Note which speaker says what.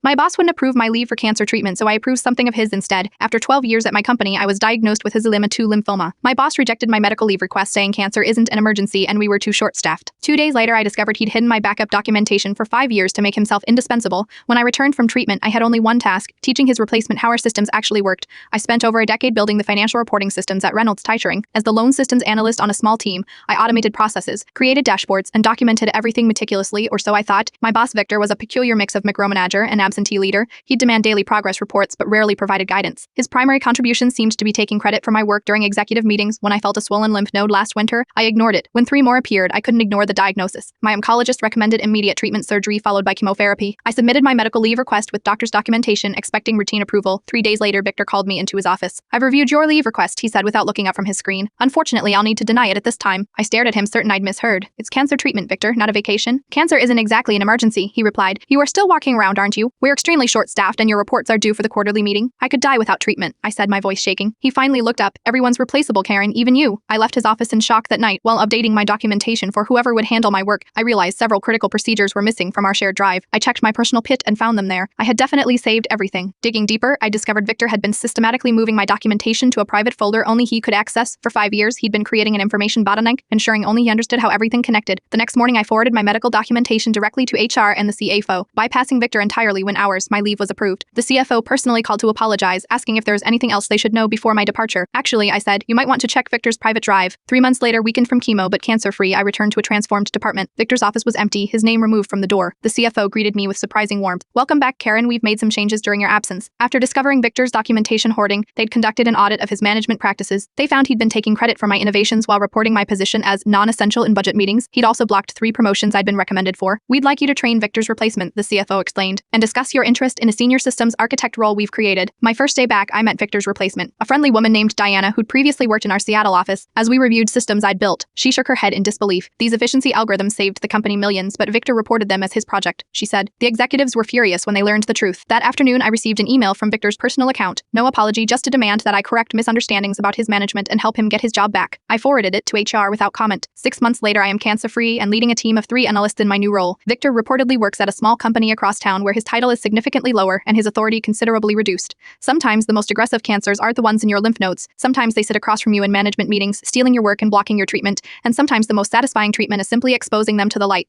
Speaker 1: My boss wouldn't approve my leave for cancer treatment, so I approved something of his instead. After 12 years at my company, I was diagnosed with histiocyte 2 lymphoma. My boss rejected my medical leave request, saying cancer isn't an emergency and we were too short-staffed. 2 days later, I discovered he'd hidden my backup documentation for 5 years to make himself indispensable. When I returned from treatment, I had only one task: teaching his replacement how our systems actually worked. I spent over a decade building the financial reporting systems at Reynolds Titering. As the loan systems analyst on a small team, I automated processes, created dashboards, and documented everything meticulously, or so I thought. My boss Victor was a peculiar mix of micromanager and absentee leader. He'd demand daily progress reports but rarely provided guidance. His primary contribution seemed to be taking credit for my work during executive meetings. When I felt a swollen lymph node last winter, I ignored it. When 3 more appeared, I couldn't ignore the diagnosis. My oncologist recommended immediate treatment, surgery followed by chemotherapy. I submitted my medical leave request with doctor's documentation, expecting routine approval. 3 days later, Victor called me into his office. "I've reviewed your leave request," he said without looking up from his screen. "Unfortunately, I'll need to deny it at this time." I stared at him, certain I'd misheard. "It's cancer treatment, Victor, not a vacation." "Cancer isn't exactly an emergency," he replied. "You are still walking around, aren't you? We're extremely short-staffed and your reports are due for the quarterly meeting." "I could die without treatment," I said, my voice shaking. He finally looked up. "Everyone's replaceable, Karen, even you." I left his office in shock that night. While updating my documentation for whoever would handle my work, I realized several critical procedures were missing from our shared drive. I checked my personal pit and found them there. I had definitely saved everything. Digging deeper, I discovered Victor had been systematically moving my documentation to a private folder only he could access. For 5 years, he'd been creating an information bottleneck, ensuring only he understood how everything connected. The next morning, I forwarded my medical documentation directly to HR and the CFO, bypassing Victor entirely. When hours, my leave was approved. The CFO personally called to apologize, asking if there was anything else they should know before my departure. "Actually," I said, "you might want to check Victor's private drive." 3 months later, weakened from chemo but cancer-free, I returned to a transformed department. Victor's office was empty, his name removed from the door. The CFO greeted me with surprising warmth. "Welcome back, Karen. We've made some changes during your absence." After discovering Victor's documentation hoarding, they'd conducted an audit of his management practices. They found he'd been taking credit for my innovations while reporting my position as non-essential in budget meetings. He'd also blocked 3 promotions I'd been recommended for. "We'd like you to train Victor's replacement," the CFO explained, "and discuss your interest in a senior systems architect role we've created." My first day back, I met Victor's replacement, a friendly woman named Diana who'd previously worked in our Seattle office. As we reviewed systems I'd built, she shook her head in disbelief. "These efficiency algorithms saved the company millions, but Victor reported them as his project," she said. The executives were furious when they learned the truth. That afternoon, I received an email from Victor's personal account. No apology, just a demand that I correct misunderstandings about his management and help him get his job back. I forwarded it to HR without comment. 6 months later, I am cancer-free and leading a team of 3 analysts in my new role. Victor reportedly works at a small company across town where his title is significantly lower and his authority considerably reduced. Sometimes the most aggressive cancers aren't the ones in your lymph nodes. Sometimes they sit across from you in management meetings, stealing your work and blocking your treatment. And sometimes the most satisfying treatment is simply exposing them to the light.